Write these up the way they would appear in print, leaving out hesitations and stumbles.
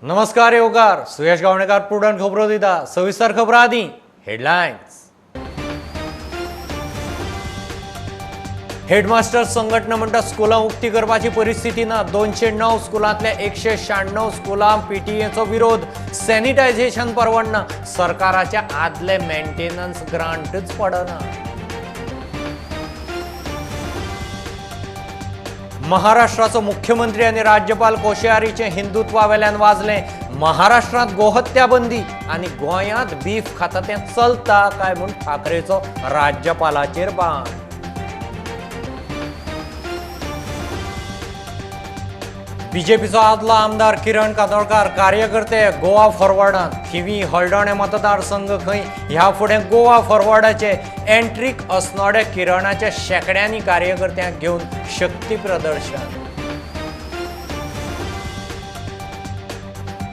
नमस्कार येवकार सुयश गावणेकार पुढण खबरो दिता सविस्तर खबरां आदी हेडलायन्स। हेडमास्टर संघटना म्हणटा स्कुलां उक्ती करपाची परिस्थिती ना। 209 स्कुलांतल्या 196 स्कुलां पीटीएचो विरोध। सॅनिटायझेशन परवडना। सरकाराच्या आदले मेंटेनन्स ग्रांटच पडना। महाराष्ट्राचो मुख्यमंत्री आणि राज्यपाल कोश्यारीचे हिंदुत्वावेल्यान वाजले। महाराष्ट्रात गोहत्या बंदी आणि गोंयांत बीफ खाता तें चलता काय म्हूण ठाकरेचो राज्यपालाचेर बाण। बीजेपीचो आदलो आमदार किरण कातोळकार कार्यकर्ते गोवा फॉरवर्डांत। थिवी हळडोणे मतदारसंघ खंय ह्या फुडें गोवा फॉरवर्डाचे एंट्रीक असनोडे किरणाच्या शेकड्यांनी कार्यकर्त्यांक घेवन शक्ती प्रदर्शन।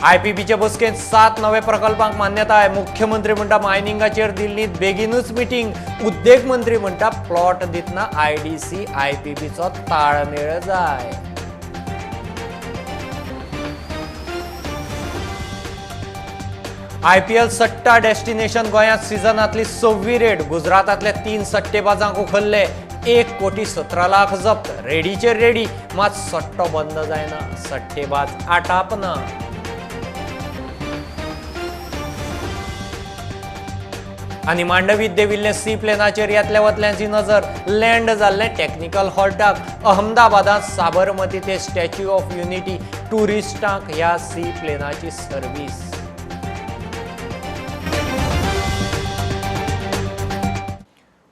आयपीबीचे बसकेंत 7 नवे प्रकल्पांक मान्यताय। मुख्यमंत्री म्हणटा मायनिंगाचेर दिल्लीत बेगीनूच मिटींग। उद्देग मंत्री म्हणटा प्लॉट दितना आयडीसी आयपीबीचो ताळमेळ जाय। आयपीएल सट्टा डेस्टिनेशन गोंयांत सिजनांतली 6वी रेड। गुजरातांतल्या 3 सट्टेबाजांक उखल्ले। 1,17,00,000 जप्त। रेडीचेर रेडी मात सट्टो बंद जायना। सट्टेबाज आटापना। आनी मांडवीत देविल्ले सी प्लेनाचेर येतल्या वतल्यांची नजर। लँड जाल्ले टॅक्निकल हॉल्टाक। अहमदाबादांत साबरमती ते स्टॅच्यू ऑफ युनिटी टुरिस्टांक ह्या सी प्लेनाची सर्वीस।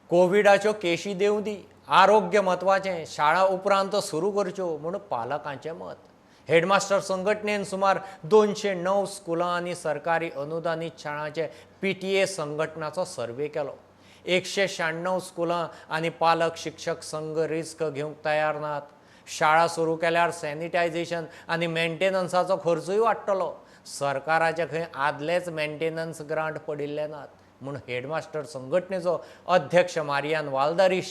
कोविडाच्यो केशी देंव दी। आरोग्य म्हत्वाचें। शाळा उपरांत सुरू करच्यो म्हूण पालकांचें मत। हेडमास्टर संघटनेन सुमार 209 स्कुलां आनी सरकारी अनुदानीत शाळांचे पीटीए संघटनाचो सर्वे केलो। 196 स्कुलां आनी पालक शिक्षक संघ रिस्क घेवंक तयार नात। शाळा सुरू केल्यार सॅनिटायझेशन आनी मेंटेनन्साचो खर्चूय वाडटलो। सरकाराचे खंय आदलेच मेंटेनन्स ग्रांट पडिल्ले नात म्हूण हेडमास्टर संघटनेचो अध्यक्ष मारियान वालदारिश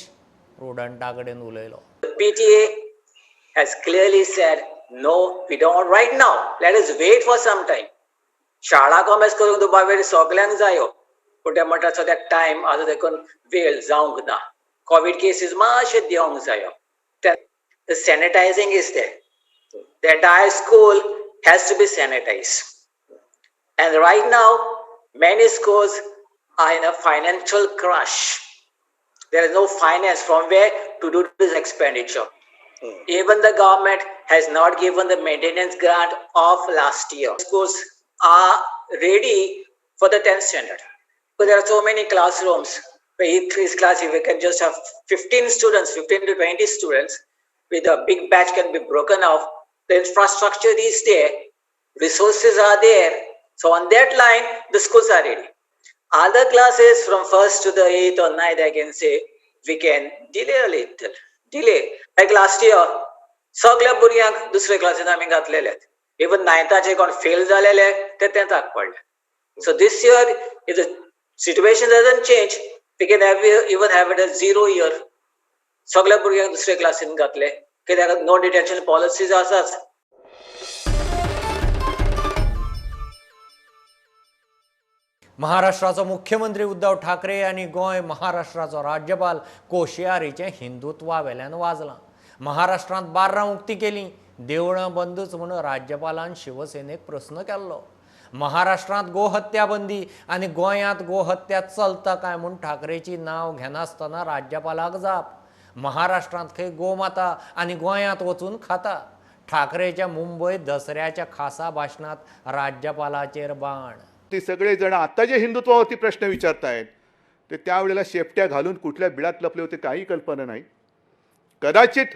प्रुडंटाकडेन उलयलो। PTA has clearly said no, we don't want right now. Let us wait for some time. शाळा कॉमेस करूंक दुबार वेळ सगळ्यांक जायो पूण ते म्हणटा सद्या टायम आतां देखून वेळ जावंक ना। कोविड केसीस मातशे देंवंक जायो। The sanitizing is there. The entire school has to be sanitized. And right now, many schools are in a financial crush. There is no finance from where to do this expenditure. Even the government has not given the maintenance grant of last year. Schools are ready for the 10th standard. But there are so many classrooms where each class, if we can just have 15 students, 15 to 20 students, with a big batch can be broken off. The infrastructure is there, resources are there. So on that line, the schools are ready. Other classes from 1st to the 8th or 9th, I can say, we can delay a little. Delay. Like last year, सगळ्या भुरग्यांक दुसरे क्लासीन आमी घातलेले। Even 9th कोण fail जालेले ते 10th पडले। So this year, if the situation doesn't change, we can even have it as 0 year. सगळ्या भुरग्यांक दुसरे क्लासीन घातले कित्याक नो डिटेंशन पॉलिसीज आसाच। महाराष्ट्राचो मुख्यमंत्री उद्धव ठाकरे आनी गोंय महाराष्ट्राचो राज्यपाल कोश्यारीचें हिंदुत्वावेल्यान वाजलां। महाराष्ट्रांत बार्रां उक्ती केलीं। देवळां बंदूच म्हूण राज्यपालान शिवसेनेक प्रस्न केल्लो। महाराष्ट्रांत गोहत्या बंदी आनी गोंयांत गोहत्या चलता काय म्हूण ठाकरेची नांव घेनासतना राज्यपालाक जाप। महाराष्ट्रांत खंय गोमाता आनी गोंयांत वचून खाता। ठाकरेच्या मुंबय दसऱ्याच्या खासा भाशणांत राज्यपालाचेर बाण। ते सगळे जण आता जे हिंदुत्वावरती प्रश्न विचारतायत ते त्यावेळेला शेपट्या घालून कुठल्या बिळात लपले होते काही कल्पना नाही। कदाचित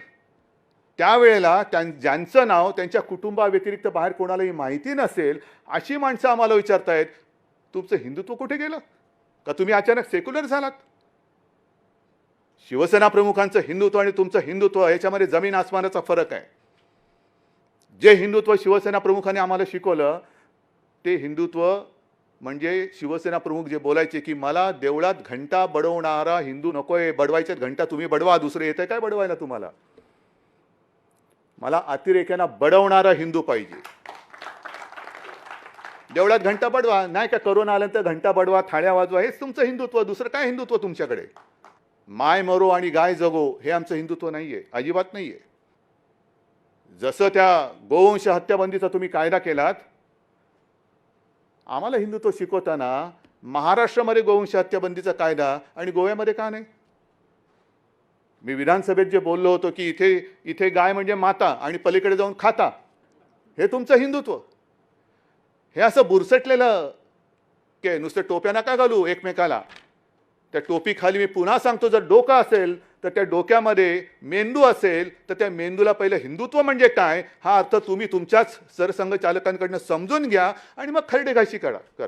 त्यावेळेला ज्यांचं नाव त्यांच्या कुटुंबाव्यतिरिक्त बाहेर कोणालाही माहिती नसेल अशी माणसं आम्हाला विचारतायत तुमचं हिंदुत्व कुठे गेलं का तुम्ही अचानक सेक्युलर झालात। शिवसेना प्रमुखांचं हिंदुत्व आणि तुमचं हिंदुत्व याच्यामध्ये जमीन आसमानाचा फरक आहे। जे हिंदुत्व शिवसेना प्रमुखांनी आम्हाला शिकवलं ते हिंदुत्व म्हणजे शिवसेना प्रमुख जे बोलायचे की मला देवळात घंटा बडवणारा हिंदू नकोय। बडवायच्यात घंटा तुम्ही बडवा, दुसरे येते काय बडवायला तुम्हाला। मला अतिरेक्यांना बडवणारा हिंदू पाहिजे। देवळात घंटा बडवा, नाही का करोना आल्यानंतर घंटा बडवा, थाळ्या वाजवा, हेच तुमचं हिंदुत्व. दुसरं काय हिंदुत्व तुमच्याकडे? माय मरो आणि गाय जगो हे आमचं हिंदुत्व नाहीये, अजिबात नाहीये. जसं त्या गोवंश हत्याबंदीचा तुम्ही कायदा केलात, आम्हाला हिंदुत्व शिकवताना महाराष्ट्रामध्ये गोवंश हत्याबंदीचा कायदा आणि गोव्यामध्ये का नाही? मी विधानसभेत जे बोललो होतो की इथे गाय म्हणजे माता आणि पलीकडे जाऊन खाता, हे तुमचं हिंदुत्व. हे असं बुरसटलेलं की नुसतं टोप्या नका घालू एकमेकाला. त्या टोपीखाली मी पुन्हा सांगतो, जर डोकं असेल तर त्या डोक्यामध्ये मेंदू असेल तर त्या मेंदूला पहिलं हिंदुत्व म्हणजे काय हा अर्थ तुम्ही तुमच्याच सरसंघचालकांकडनं समजून घ्या आणि मग खरडेघाशी करा.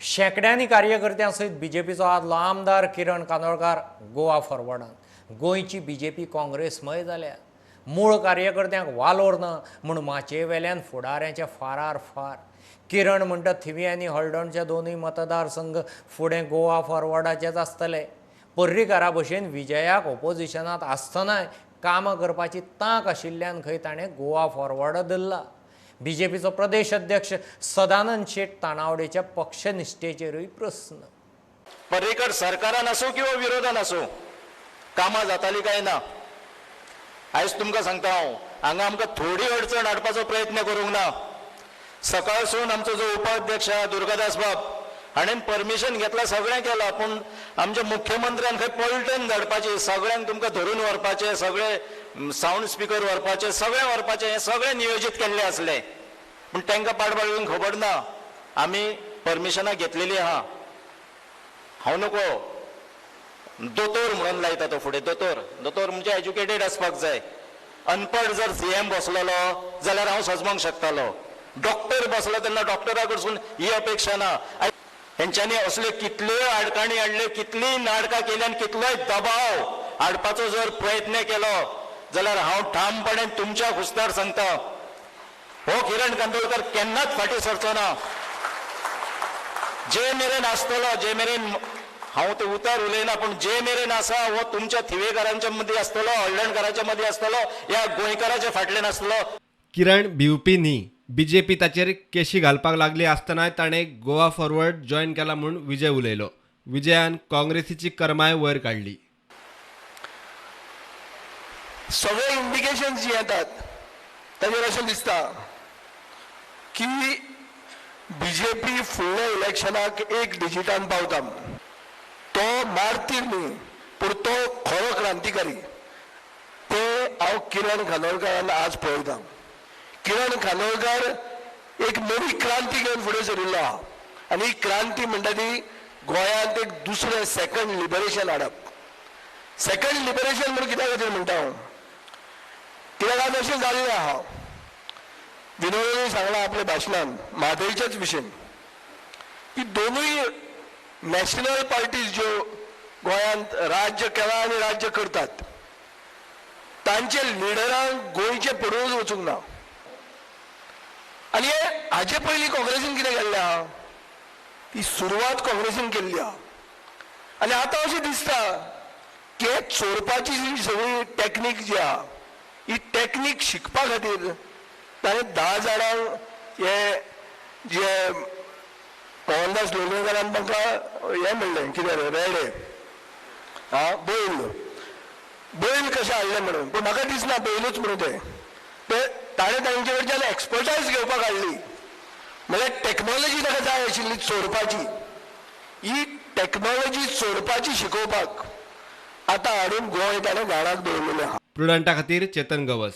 शेंकड्यांनी कार्यकर्त्यांसयत बीजेपीचो आदलो आमदार किरण कांदोळकार गोवा फॉरवर्डान गोंयची बीजेपी काँग्रेसमय जाल्या. मूळ कार्यकर्त्यांक वालोर ना म्हूण माचये वेल्यान फुडाऱ्यांचे फारार फार. किरण म्हणटा थिवी आनी हळडणचे दोनूय मतदारसंघ फुडें गोवा फॉरवर्डाचेच आसतले. पर्रीकारा भशेन विजयाक ऑपोजिशनांत आसतनाय कामां करपाची तांक आशिल्ल्यान खंय ताणें गोवा फॉरवर्ड धरला. बीजेपीचो प्रदेश अध्यक्ष सदानंद शेट तानावडेच्या पक्षनिश्ठेचेरूय प्रस्न. पर्रीकर सरकारान असो किंवा विरोधान असो कामां जाताली काय ना. आयज तुमकां सांगता हांगा आमकां थोडी अडचण हाडपाचो प्रयत्न करूंक ना. सकाळसून आमचो जो उपाध्यक्ष दुर्गादास बाब हाणेन परमिशन घेतला, सगळें केलां, पूण आमच्या मुख्यमंत्र्यान खंय पलटन धाडपाचें, सगळ्यांक तुमकां धरून व्हरपाचें, सगळे साऊंड स्पीकर व्हरपाचे, सगळें व्हरपाचें, हें सगळें नियोजीत केल्लें आसलें. पूण तांकां पाडबाळगूंक खबर ना आमी परमिशनां घेतलेलीं आहा. हांव नको दोतोर म्हणून लायता तो फुडें. दोतोर म्हणजे एज्युकेटेड आसपाक जाय. अनपड जर सीएम बसलेलो जाल्यार हांव सजमोंक शकतालो. डॉक्टर बसलो तेन्ना डॉक्टरा कडसून ही अपेक्षा ना. हेंच्यांनी असले कितल्योय आडकाणी हाडल्यो, कितलीय नाटकां केली आनी कितलोय दबाव हाडपाचो जर प्रयत्न केलो जाल्यार हांव ठामपणे तुमच्या खुस्तार सांगता, हो किरण कांदोळकर केन्नाच फाटीं सरचो ना. जे मेरेन आसतलो, जे मेरेन हांव ते उतार उलयना, पूण जे मेरेन आसा हो तुमच्या थिवेकारांच्या मदीं आसतलो, हळदणकारांच्या मदीं आसतलो, ह्या गोंयकाराच्या फाटल्यान आसतलो. किरण भिवपी न्ही, बीजेपी ताचेर केशी घालपाक लागली आसतनाय ताणें गोवा फॉरवर्ड जॉयन केला म्हूण विजय उलयलो. विजयान काँग्रेसीची कर्माय वयर काडली. सगळे इंडिकेशन जी येतात ताचेर अशें दिसता की बीजेपी फुडल्या इलेक्शनाक एक डिजिटान पावता. तो मारतीर न्ही, पूण तो खरो क्रांतिकारी. ते हांव किरण कांदोळकरान आज पळयता. किरण कांदोळकर एक नवी क्रांती घेवन फुडें सरिल्लो आहा आनी ही क्रांती म्हणटा ती गोंयांत एक दुसरें सेकंड लिबरेशन हाडप. सेकंड लिबरेशन म्हणून कित्या खातीर म्हणटा हांव, कित्याक आज अशें जाल्लें आहा, विनोदानी सांगलां आपल्या भाशणान म्हादयच्याच विशयी की दोनूय नॅशनल पार्टीज ज्यो गोंयांत राज्य केला आनी राज्य करतात तांचे लिडरांक गोंयचे पडून वचूंक ना. आनी हाचे पयलीं काँग्रेसीन कितें केल्लें आहा, ती सुरवात काँग्रेसीन केल्ली आहा. आनी आतां अशें दिसता की हे चोरपाची जी सगळी टॅक्नीक जी आहा ही टॅक्नीक शिकपा खातीर ताणें 10 जाणांक हे जे मोहनदास लोलयेकारान तांकां हें म्हणलें कितें रेडे बैल कशें हाडलें म्हणून. पूण म्हाका दिसना बैलूच म्हणून ते ताणें तांचे कडच्यान एक्सपर्टायज घेवपाक हाडली. म्हळ्यार टॅक्नॉलॉजी ताका जाय आशिल्ली चोरपाची. ही टॅक्नॉलॉजी चोरपाची शिकोवपाक आतां हाडून गोंय ताणें घाणाक दवरलेलें आहा. प्रुडंटा खातीर चेतन गवस.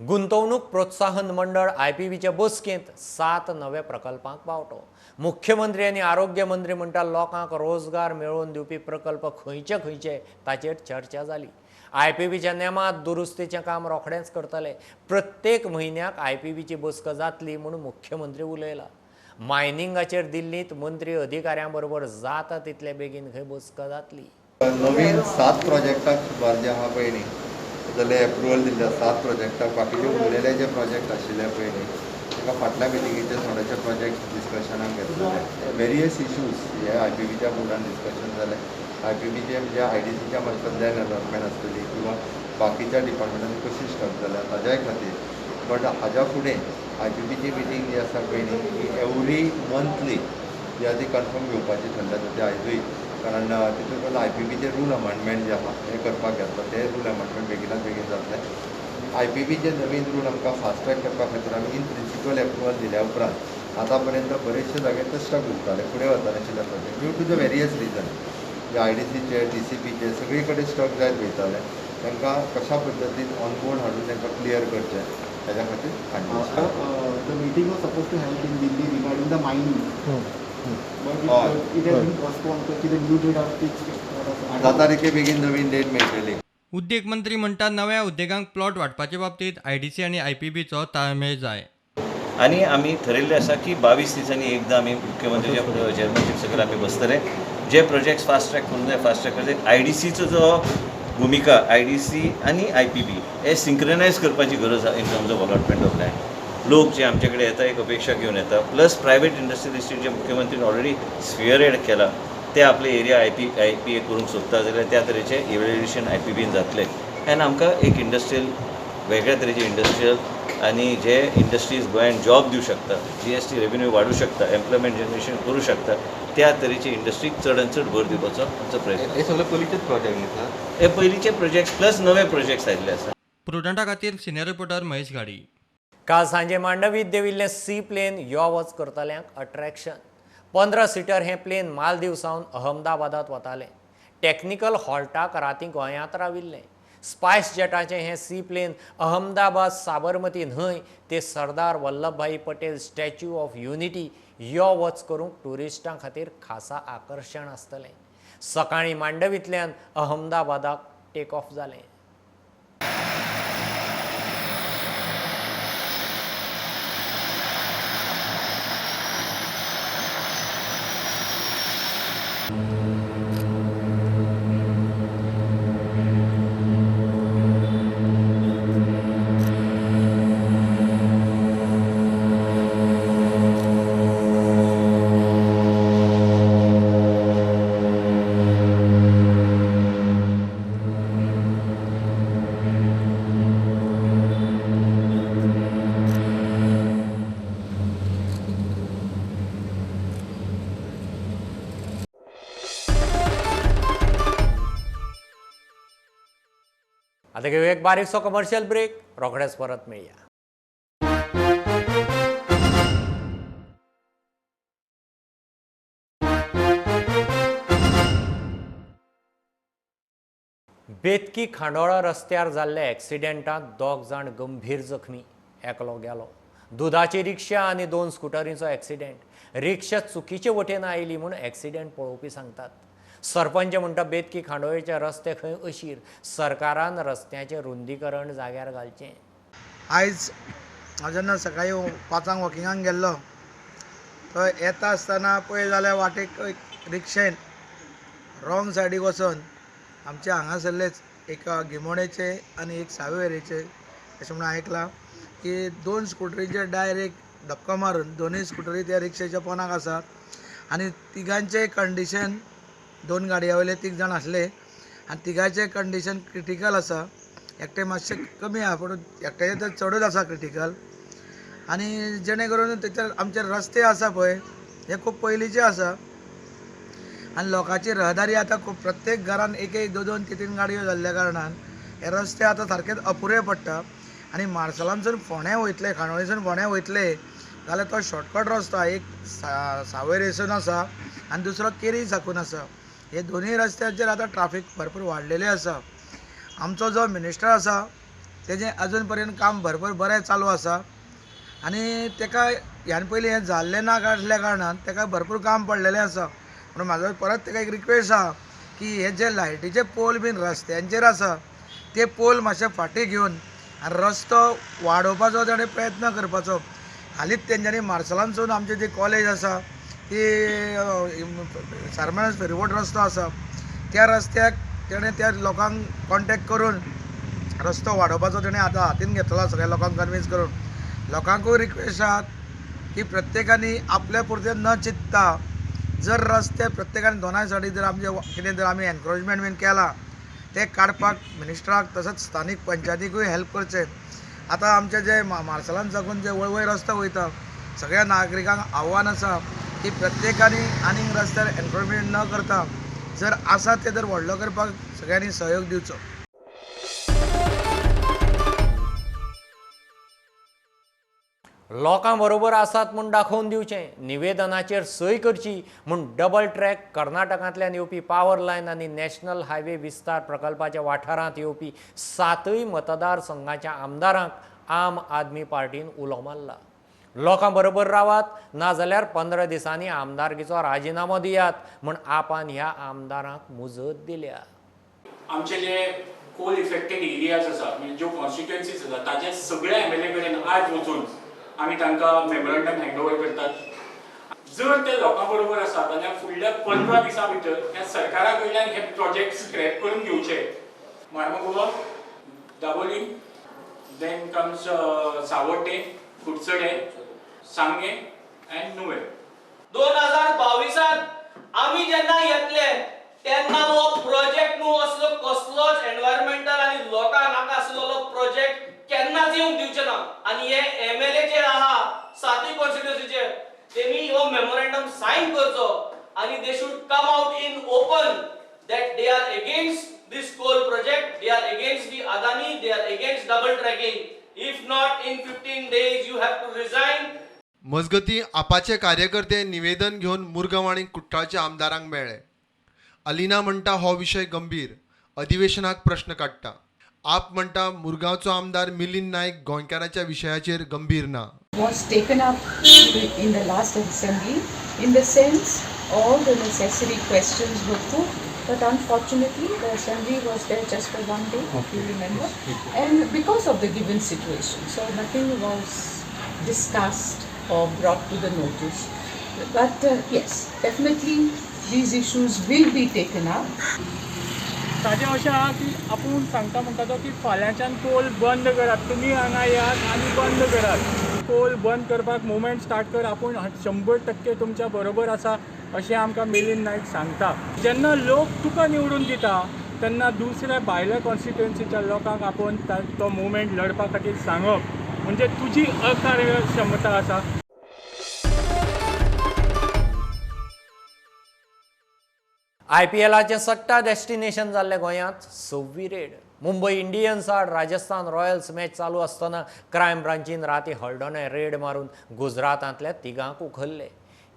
गुंतवणूक प्रोत्साहन मंडळ आयपीबीच्या बसकेंत 7 नव्या प्रकल्पांक पावतो. मुख्यमंत्री आनी आरोग्य मंत्री म्हणटा लोकांक रोजगार मेळोवन दिवपी प्रकल्प खंयचे ताचेर चर्चा जाली. आयपीबीच्या नेमांत दुरुस्तीचें काम रोखडेंच करतले. प्रत्येक म्हयन्याक आयपीबीची बसका जातली म्हूण मुख्यमंत्री उलयला. मायनिंगाचेर दिल्लींत मंत्री अधिकाऱ्यां बरोबर जाता तितले बेगीन खंय बसका जातली. नवीन 7 प्रोजेक्टाक सुमार जे आहा पळय न्ही जाल्यार एप्रुवल दिल्ल्या 7 प्रोजेक्टाक. बाकीचे उरलेले जे प्रोजेक्ट आशिल्ले पळय न्ही ताका फाटल्या मिटिंगेचे थोडेशे प्रोजेक्ट डिस्कशनाक घेतलेले. वेरियस इश्यूज हे आयपीबीच्या बोर्डान डिस्कशन जाले. आयपीबीचे म्हणजे आयडीसीच्या मार्फत लँड अलॉटमेंट आसतली किंवा बाकीच्या डिपार्टमेंटांनी कशी स्टक जाल्या ताज्याय खातीर. बट हाज्या फुडें IPBची मिटींग जी आसा पळय न्ही ही एवरी मंथली जी आसा ती कन्फर्म घेवपाची थरल्या ते आयजूय. कारण तितूंत IPBचे रूल अमेंडमेंट जे आहा हें करपाक घेतला ते रूल अमेंडमेंट बेगिनाच बेगीन जातलें. IPBचे नवीन रूल आमकां फास्ट ट्रॅक करपा खातीर आमी इन प्रिंसिपल एप्रुवल दिल्या उपरांत आतां पर्यंत बरेचशे जाग्यार ते स्टक उरताले फुडें वतानाशिल्ले project due to the various reason. जे IDCचे TCPचे सगळे कडेन स्टक जायत वयताले तांकां कशा पद्दतीन ऑनबोर्ड हाडून तांकां क्लियर करचें हेज्या खातीर हाडलें. The meeting was supposed to help in Delhi regarding the mining, but it has been postponed. So the new date of fixed. जाता तितके बेगीन नवीन डेट मेळटली. उद्देग मंत्री म्हणटात नव्या उद्देगांक प्लॉट वाटपाचे बाबतीत IDC आनी IPBचो ताळमेळ जाय. आणि आम्ही ठरयल्लें आसा की 22 दिसांनी एकदां आमी मुख्यमंत्र्याच्या चेअरमनशीप सकयल आमी बसतले. जे प्रोजेक्ट्स फास्ट ट्रॅक करून जाय फास्ट ट्रॅक करता. IDCचो जो भुमिका IDC आनी IPB हे सिंक्रोनायज करपाची गरज आसा in terms of allotment of land. लोक जे आमचे कडेन येता एक अपेक्षा घेवन येता प्लस प्रायवेट इंडस्ट्रियल इस्टेट जे मुख्यमंत्रीन ऑलरेडी स्फियरहेड केला ते आपले एरिया IPA करूंक सोदता जाल्यार त्या तरेचे इव्हॅल्युएशन IPBन जातले. आनी आमकां एक इंडस्ट्रियल वेगळ्या तरेचे इंडस्ट्रियल आनी जे इंडस्ट्रीज गोंयांत जॉब दिवं शकता GST रेव्हेन्यू वाडूं शकता एम्प्लॉयमेंट जनरेशन करूं शकता त्या तरेचे इंडस्ट्रीक चड आनी चड भर दिवपाचो आमचो प्रयत्न. हे सगळे पयलींचेच प्रोजेक्ट न्ही सर? हे पयलींचे प्रोजेक्ट्स प्लस नवे प्रोजेक्ट्स आयिल्ले आसा. प्रुडंटा खातीर सिनियर रिपोर्टर महेश गाडी. काल सांजे मांडवीत देविल्लें सी प्लेन यो वच करतल्यांक अट्रॅक्शन. 15 सिटर हें प्लेन मालदीव सावन अहमदाबादात वतालें. टॅक्निकल हॉल्टाक रातीं गोंयांत राविल्लें. स्पायस जेटाचें हें सी प्लेन अहमदाबाद साबरमती न्हंय ते Sardar Vallabhbhai Patel statue of unity यो वच करूंक ट्युरिस्टां खातीर खासा आकर्शण आसतलें. सकाळीं मांडवींतल्यान अहमदाबादाक टेक ऑफ जालें. आता घेऊ एक बारीकसो कमर्शियल ब्रेक. रोखडेच परत मेळया. बेतकी खांडोळा रस्त्यार जाल्ल्या एक्सिडेंटांत 2 जाण गंभीर जखमी. एकलो गेलो. दुधाची रिक्षा आनी 2 स्कुटरींचो एक्सिडेंट. रिक्षा चुकीचे वटेन आयली म्हूण एक्सिडेंट पळोवपी सांगतात. सरपंच म्हणटा बेतकी खांडोळेचे रस्ते खंय अशीर सरकारान रस्त्याचें रुंदीकरण जाग्यार घालचें. आयज हांव जेन्ना सकाळी 5 वॉकिंगाक गेल्लो थंय येता आसतना पळय जाल्यार वाटेक रिक्षेन रॉंग सायडीक वचून आमचे हांगासरलेच एक गिमोणेचे आनी एक सावेरेचे अशें म्हणून आयकलां की 2 स्कुटरीचे डायरेक्ट धक्को मारून दोनूय स्कुटरी त्या रिक्षेच्या पोंदाक आसात आनी तिगांचे कंडिशन 2 गाडया वयले 3 जाण आसले आनी तिगांचे कंडिशन क्रिटिकल आसा. एकटे मातशें कमी आसा पूण एकट्याचे तर चडूच आसा क्रिटिकल. आनी जेणे करून तेचेर आमचे रस्ते आसा पळय हे खूब पयलींचे आसा आनी लोकांची रहदारी आतां खूब प्रत्येक घरान 1-1, 2-2, 3-3 गाडयो जाल्ल्या कारणान हे रस्ते आतां सारकेच अपुरे पडटा. आनी मार्सेलांतसून फोंड्या वयतले खांडोळेसून फोंड्या वयतले जाल्यार तो शॉर्टकट रस्तो एक सावयरेसून आसा आनी दुसरो केरी साकून आसा. हे दोनूय रस्त्याचेर आतां ट्राफीक भरपूर वाडलेलें आसा. आमचो जो मिनिस्टर आसा तेजें अजून पर्यंत काम भरपूर बरें चालू आसा आनी तेका ह्यान पयलीं हें जाल्लें ना आसल्या कारणान तेका भरपूर काम पडलेलें आसा. म्हणून म्हाजो परत तेका एक रिक्वेस्ट आसा की हे जे लायटीचे पोल बीन रस्त्यांचेर आसा ते पोल मातशे फाटीं घेवन आनी रस्तो वाडोवपाचो ताणें प्रयत्न करपाचो. हालींच तेंच्यांनी मार्सेलांतसून आमची जी कॉलेज आसा ती सारमेळस फेरीबोट रस्तो आसा त्या रस्त्याक तेणें त्या लोकांक कॉन्टेक्ट करून रस्तो वाडोवपाचो तेणें आतां हातीन घेतला सगळ्या लोकांक कन्विन्स करून. लोकांकूय रिक्वेस्ट आसा की प्रत्येकानी आपल्या पुरतें न चिंतता जर रस्ते प्रत्येकान दोनाय सायडी जर आमचे कितें जर आमी एनक्रोचमेंट बीन केला ते काडपाक मिनिस्टराक तसोच स्थानीक पंचायतीकूय हेल्प करचें. आतां आमचे जे मार्सेलान साकून जे वळवय रस्तो वयता सगळ्या नागरिकांक आव्हान आसा की प्रत्येकानी आनीक रस्त्यार एनक्रोचमेंट न करता जर आसा ते जर व्हडलो करपाक सगळ्यांनी सहयोग दिवचो. लोकां बरोबर आसात म्हूण दाखोवन दिवचें, निवेदनाचेर सय करची म्हूण डबल ट्रॅक कर्नाटकांतल्यान येवपी पावर लायन आनी नॅशनल हायवे विस्तार प्रकल्पाच्या वाठारांत येवपी 7य मतदारसंघाच्या आमदारांक आम आदमी पार्टीन उलो मारला. लोकां बरोबर रावात नाजाल्यार 15 दिसांनी आमदारकीचो राजिनामो दियात म्हूण आपान ह्या आमदारांक मुजत दिल्या. आमचे जे कोल इफेक्टेड एरियाज आसा म्हणजे ज्यो कॉन्स्टिट्युएन्सीज आसा ताचे सगळे एमएलए कडेन आज वचून आमी तांकां मेमोरंडम हँडओवर करतात. जर ते लोकां बरोबर आसात जाल्यार फुडल्या 15 दिसां भितर ह्या सरकारा कडल्यान हे प्रोजेक्ट स्क्रॅप करून घेवचे. मार्मगोवा, दाबोलीम, देन कम्स सावड्डे, कुडचडे, सांगे अँड नुवें. 2022 आमी जेन्ना येतले तेन्ना हो प्रोजेक्ट न्हू असलो कसलोच एनवायरमेंटल आनी लोकांक नाका आसलेलो प्रोजेक्ट केन्नाच येवंक दिवचे ना. आनी हे एमएलए जे आहा 7 कॉन्स्टिट्युएन्सीचे तेमी हो मेमोरंडम साइन करचो आनी they should come out in open that they are against this coal project, they are against the Adani, they are against double tracking. If not, in 15 days you have to resign. मजगती आपाचे कार्यकर्ते निवेदन घेवन मुरगांव आनी कुट्टाळच्या आमदारांक मेळ्ळे. अलिना म्हणटा हो विशय गंभीर, अधिवेशनाक प्रश्न काडटा. आप म्हणटा मुरगांवचो आमदार मिलिंद नायक गोंयकाराच्या विशयाचेर गंभीर ना. Was taken up in the last assembly in the sense all the necessary questions were put, but unfortunately the assembly was there just for one day, if you remember, and because of the given situation, so nothing was discussed or brought to the notice. But yes, definitely these issues will be taken up. ताजें अशें आहा की आपूण सांगता म्हणटा तो की फाल्यांच्यान Coal बंद करात, तुमी हांगा येयात आनी बंद करात. कोल बंद करपाक मुवमेंट स्टार्ट कर, आपूण 100% तुमच्या बरोबर आसा अशें आमकां मिलिंद नायक सांगता. जेन्ना लोक तुका निवडून दिता तेन्ना दुसऱ्या भायल्या कॉन्स्टिट्युएन्सीच्या लोकांक आपूण तो मुवमेंट लडपा खातीर सांगप म्हणजे तुजी अकार्यक्षमता आसा. IPLाचें सट्टा डेस्टिनेशन जाल्ल्या गोंयांत 6वी रेड. मुंबय इंडियन्स आड राजस्थान रॉयल्स मॅच चालू आसतना क्रायम ब्रांचीन राती हळडोणे रेड मारून गुजरातांतल्या 3 उखल्ले.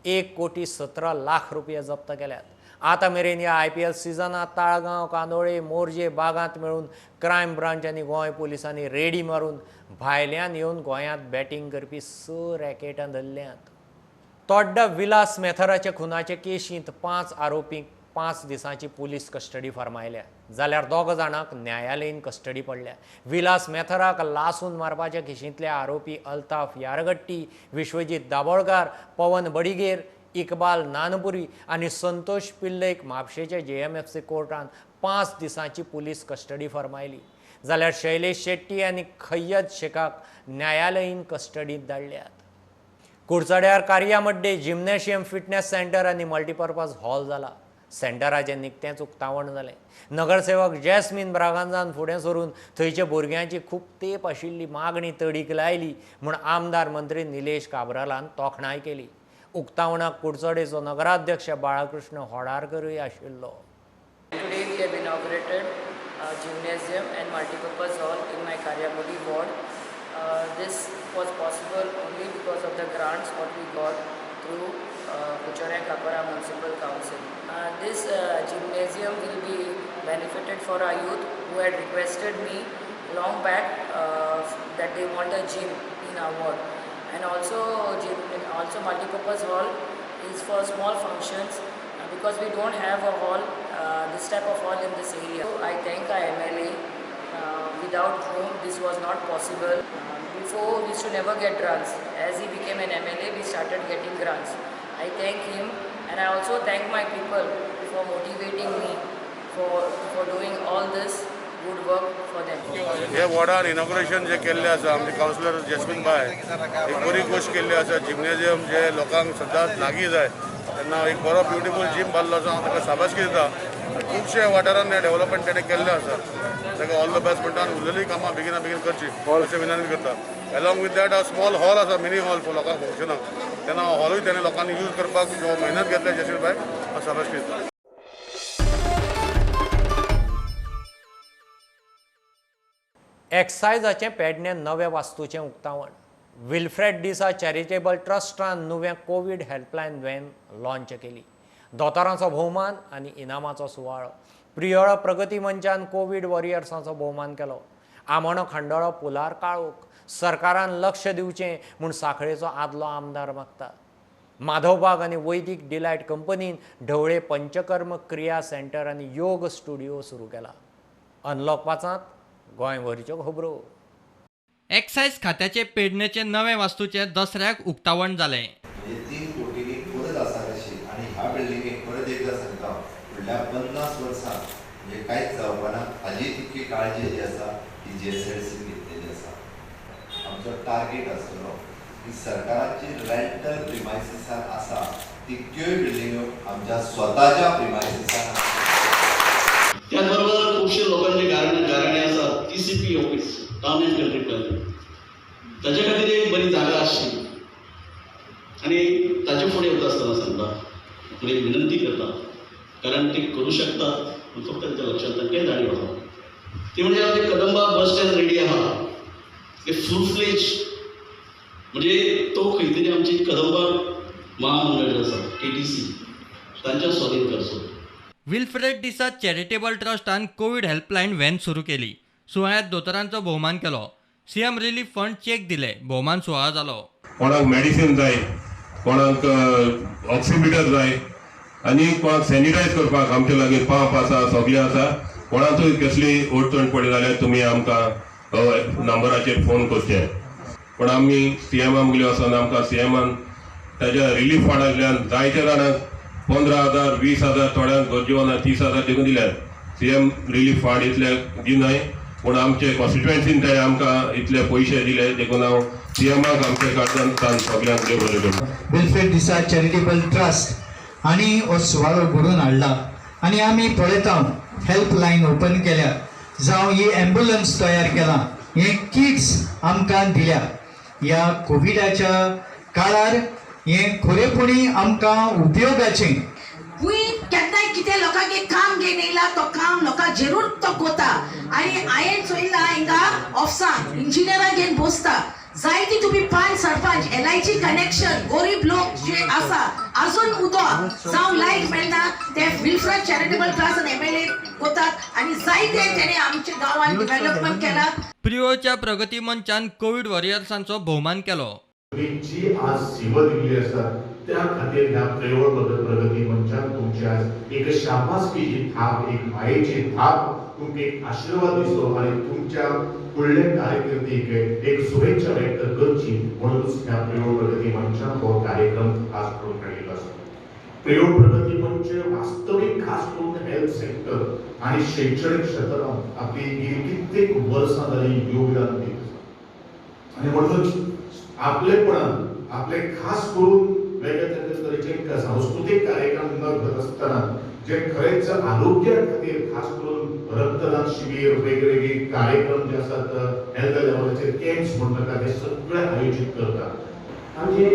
1,17,00,000 रुपया जप्त केल्यात. आतां मेरेन ह्या IPL सिजनांत ताळगांव, कांदोळे, मोरजे बागांत मेळून क्रायम ब्रांच आनी गोंय पुलिसांनी रेडी मारून भायल्यान येवन गोंयांत बॅटिंग करपी 6 रॅकेटां धरल्यांत. तोड्डा विलास मेथराचे खुनाचे केशींत 5 आरोपींक 5 दिसांची पुलीस कस्टडी फर्मायल्या, जाल्यार 2 जाणांक न्यायालयीन कस्टडी पडल्या. विलास मेथराक लासून मारपाच्या केशींतले आरोपी अल्ताफ यारगट्टी, विश्वजीत दाबोळकार, पवन बडिगेर, इकबाल नानपुरी आनी संतोष पिल्लैक म्हापशेच्या JMFC कोर्टान 5 दिसांची पुलीस कस्टडी फर्मायली, जाल्यार शैलेश शेट्टी आनी खय्यद शेखाक न्यायालयीन कस्टडींत धाडल्यात. कुडचड्यार कार्यामड्डे जिमनेशियम फिटनेस सेंटर आनी मल्टीपर्पज हॉल जाला. सेंटराचें निकतेंच उक्तावण जालें. नगरसेवक जॅस्मीन ब्रागांजान फुडें सरून थंयच्या भुरग्यांची खूब तेंप आशिल्ली मागणी तडीक लायली म्हूण आमदार मंत्री निलेश काब्रालान तोखणाय केली. उक्तावणाक कुडचडेचो नगराध्यक्ष बाळकृष्ण होडारकरूय आशिल्लो. Today we have inaugurated a gymnasium and multipurpose hall in my Karyamudi ward. This was possible only because of the grants what we got through Kuchar and Kapara Municipal Council. This gymnasium will be benefited for our youth who had requested me long back that they want a gym in our ward, and also multipurpose hall is for small functions because we don't have a hall, this type of hall in this area. So I thank our MLA without whom this was not possible. Before we used to never get grants. As he became an MLA, we started getting grants. I thank him, and I also thank my people for motivating me for doing all this good work for them. हे वॉर्डान inauguration जे केल्लें आसा आमचे councillor jasmine bye एक बरी गोश्ट केल्ली आसा. जिमनेजियम जे लोकांक सदांच लागीं जाय तेन्ना एक बरो ब्युटिफूल जीम बांदलो आसा. हांव ताका शाबासकी दिता खुबशे वाठारांत हे डेव्हलपमेंट तेणें केल्लें आसा ताका ऑल द बेस्ट म्हणटा आनी उरलेलीं कामां बेगिना बेगीन करची अशें विनंती करता. Along with that small hall आसा, मिनी हॉल फॉर लोकांक फंक्शनाक, तेन्ना हॉलूय तेणें लोकांनी यूज करपाक जो मेहनत घेतल्या जयश्री भाई हांव शाबासकी दिता. एक्सायजाचें पेडणें नव्या वास्तूचें उक्तावण. विल्फ्रेड डिसा चॅरिटेबल ट्रस्टान नव्या कोविड हेल्पलायन व्हॅन लॉन्च केली. दोतोरांचो भोवमान आनी इनामाचो सुवाळो. प्रियळ प्रगती मंचान कोविड वॉरियर्सांचो भोवमान केलो. आमोणो खांडोळो पुलार काळोख. सरकारान लक्ष दिवचें म्हूण सांखळेचो आदलो आमदार मागता. माधवबाग आनी वैदीक डिलायट कंपनीन ढवळे पंचकर्म क्रिया सेंटर आनी योग स्टुडिओ सुरू केला. अनलॉक 5 गोंयभरच्यो खबरो. एक्सायज खात्याचे पेडणेचे नवे वास्तूचे दसऱ्याक उक्तावण जालें. 3 कोटींनी परत आसा कशी आनी ह्या बिल्डिंगेक परत एकदां सांगता फुडल्या 50 वर्सां म्हणजे कांयच जावपाना. हाजी तितकी काळजी जी आसा ती JSLCन घेतलेली आसा. आमचो टार्गेट आसतलो की सरकाराची रेंटल प्रिमायसिसान आसा तितक्योय बिल्डिंग्यो आमच्या स्वताच्या प्रिमायसिसान आसा. त्याचबरोबर खुबशे लोकांचे गाराणे आसात. TCP office town end country planning ताचे खातीर एक बरी जागा आसची आनी ताचे फुडें वता आसतना सांगता पूण एक विनंती करता कारण ते करूं शकतात पूण फक्त तांच्या लक्षांत तांकां जाणीव आसा ती म्हणजे ते कदंबा बस स्टँड रेडी आहा ते फूल फ्लेज म्हणजे तो खंय तरी आमची कदंबा महामंडळ जो आसा KTC तांच्या स्वाधीन करचो. विल्फ्रेड डिसा चॅरिटेबल ट्रस्टान कोविड हेल्पलायन व्हॅन सुरू केली. सुवाळ्यात दोतोरांचो भोवमान केलो. CM रिलीफ फंड चेक दिले. भोवमान सुवाळो जालो. कोणाक मेडिसीन जाय, कोणाक ऑक्सिमिटर जाय आनी कोणाक सॅनिटायज करपाक आमचे लागीं पंप आसा, सगळें आसा. कोणाचोय कसली अडचण पडली जाल्यार तुमी आमकां नंबराचेर फोन करचे. पूण आमी CMा मुगली वचोन आमकां CMान ताच्या रिलीफ फंडांतल्यान जायत्या जाणांक 15,000, 20,000 थोड्यांक गरजेवना 30,000 देखून दिल्यात. CM रिलीफ फंड इतले दिनाय पूण आमचे कॉन्स्टिट्युएन्सीन ताणें आमकां इतले पयशे दिले देखून हांव CMाक आमचे कारणान सगळ्यांक देव बरें करता. विल्फ्रेड डिसा चॅरिटेबल ट्रस्ट आनी हो सुवाळो घडोवन हाडला आनी आमी पळयता हेल्पलायन ओपन केल्या, जावं ही एम्ब्युलन्स तयार केला, हे किट्स आमकां दिल्या. ह्या कोविडाच्या काळार हे खरेपणी आमकां उपयोगाचें. केन्नाय कितें लोकांक एक काम घेवन येयला तो काम लोकांक जरूर तो कोता आनी हांवें चोयला हिंगा ऑफिसान इंजिनियरांक घेवन बसता. जायती तुम्ही 5 सरपंच LIG कनेक्शन गरीब लोक जे आसा अजून उदक जावं लायट मेळना ते विल्फ्रेड चॅरिटेबल ट्रस्ट आनी MLA कोतात आनी जायते तेणे आमच्या गांवांत डेव्हलपमेंट केला. प्रियोच्या प्रगती मंचान कोविड वॉरियर्सांचो भोवमान केलो. जी आज सेवा दिल्ली आसा त्या खातीर ह्या प्रगती मंचान तुमची आज एक शाबासकीची थाप, एक मायेची थाप, तुमकां एक आशीर्वाद दिसतो आनी तुमच्या फुडले कारकिर्दीक एक शुभेच्छा व्यक्त करची म्हणूनच ह्या प्रगती मंचान हो कार्यक्रम खास करून हाडिल्लो आसा. प्रगती मंच वास्तवीक खास करून हेल्थ सेक्टर आणि शैक्षणिक क्षेत्रात आपली गेली कित्येक वर्सां जाली योगदान दित आसा. आणि म्हणूनच आपलेपणान आपले खास करून वेगवेगळ्या तरेचे सांस्कृतिक कार्यक्रम न घेत असताना जे खरेच आरोग्या खातीर खास करून रक्तदान शिबीर वेगवेगळे कार्यक्रम जे असतात हेल्थ लेवलाचे कॅम्प्स म्हणतात ते सगळे आयोजित करतात. आमची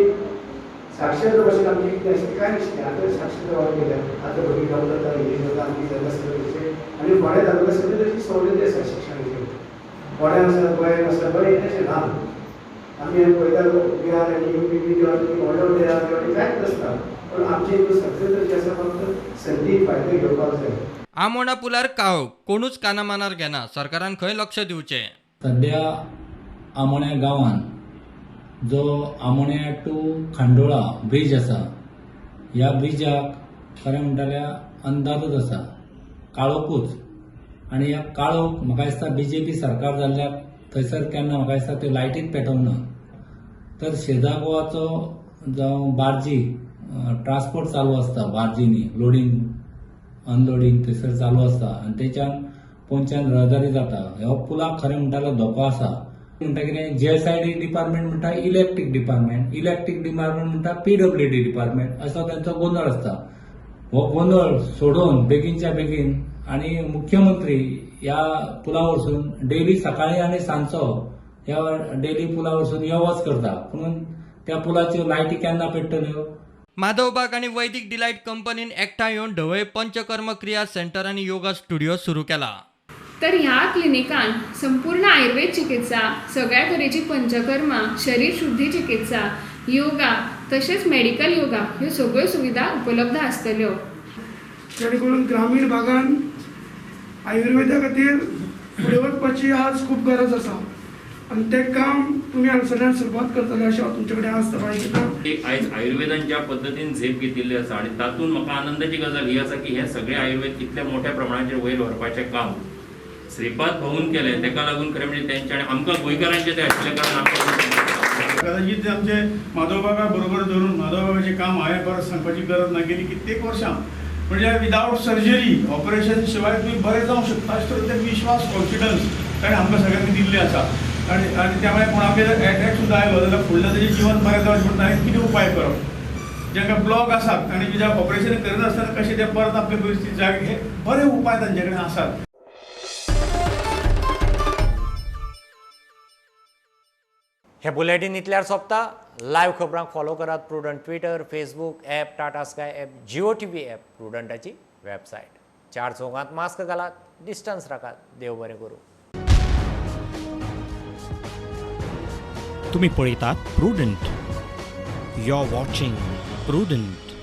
साक्षरता भाशेन आमची कितें अशें कांय नाशिल्लें. आतां साक्षरता वाड केल्या, आतां भुरगीं डॉक्टर जाता, इंजिनियर जाता, आमची जाता सगळें आनी फोंड्या तालुक्या सगळे तशी सवलती आसा शिक्षणाची. फोंड्यान आसा, गोंयान आसा, बरें अशें ना. आमी पळयता बिहार आनी UP व्हडले व्हडले कांयच नासता पूण आमचे साक्षरता जी आसा फक्त संदी फायदो घेवपाक जाय. आमोणा पुलार काळोख. कोणूच कानामानार घेना. सरकारान खंय लक्ष दिवचें. सध्या आमोण्या गांवान जो आमोण्या टू खांडोळा ब्रिज आसा ह्या ब्रिजाक खरें म्हणटाल्या अंदाजूच आसा, काळोखूच. आनी ह्या काळोख म्हाका दिसता BJP सरकार जाल्ल्याक थंयसर केन्ना म्हाका दिसता त्यो लायटीच पेटोवंक ना. तर शेजाप गोवाचो जावं बार्जी ट्रान्सपोर्ट चालू आसता, बार्जींनी लोडिंग अनलोडिंग थंयसर चालू आसता आनी तेच्यान पोंच्यान रहदारी जाता. ह्या पुलाक खरें म्हणटालो धोको आसा. म्हणटा कितें JSID डिपार्टमेंट म्हणटा इलेक्ट्रीक डिपार्टमेंट म्हणटा PWD डिपार्टमेंट असो तांचो गोंदळ आसता. हो गोंधळ सोडून बेगीनच्या बेगीन आणि मुख्यमंत्री या पुला वरसून डेली सकाळी आणि सांजचो ह्या डेली पुला वरसून यो वच करता म्हणून त्या पुलाच्यो लायटी केन्ना पेट्टल्यो. माधवबाग आणि वैदिक डिलायट कंपनीन एकठांय येवन ढवळे पंचकर्म क्रिया सेंटर आणि योगा स्टुडिओ सुरू केला. तर ह्या क्लिनिकान संपूर्ण आयुर्वेद चिकित्सा, सगळ्या तरेची पंचकर्मा, शरीर शुद्धी चिकित्सा, योगा तसेच मेडिकल योगा ह्यो सगळ्यो सुविधा उपलब्ध आसतल्यो. जेणे करून ग्रामीण भागान आयुर्वेदा खातीर फुडें वचपाची आज खूब गरज आसा आणि ते काम तुम्ही हांगसरल्यान सुरवात करतले अशें तुमचे कडेन आस्त पाहिजे. आयज आयुर्वेदान ज्या पद्दतीन झेप घेतिल्ली आसा आणि तातूंत म्हाका आनंदाची गजाल ही आसा की हे सगळे आयुर्वेद कितल्या मोठ्या प्रमाणाचेर वयर व्हरपाचें काम श्रीपाद भाऊन केलें. ताका लागून खरें म्हणजे तेंच्यानी आमकां गोंयकारांचें तें आशिल्ल्या कारणान आमकां कदाचित आमचे माधवबागा बरोबर धरून माधवबागाचें काम हांवें परत सांगपाची गरज ना. गेली कित्येक वर्सां म्हणजे विदावट सर्जरी ऑपरेशन शिवाय तुम्ही बरे जावंक शकता अशें तरेन विश्वास कॉन्फिडन्स ताणें आमकां सगळ्यांनी दिल्ले आसा. आणि त्यामुळे कोणागेर एटॅक सुद्दां आयलो जाल्यार फुडलें ताजें जीवन बरें जावचें म्हणून ताणें कितें उपाय करप. जांकां ब्लॉक आसात आनी तुज्या ऑपरेशन करिनासतना कशें ते परत आपले परिस्थिती जाग हे बरे उपाय तांचे कडेन आसात. हे बुलेटिन इतल्यार सोंपता. लायव्ह खबरांक फॉलो करात Prudent Twitter, Facebook app, Tata Sky app, Jio TV app, प्रुडंटाची वेबसायट. 4 चौगांत मास्क घालात, डिस्टन्स राखात. देव बरें करूं. तुम्ही पळयतात Prudent. You are watching prudent.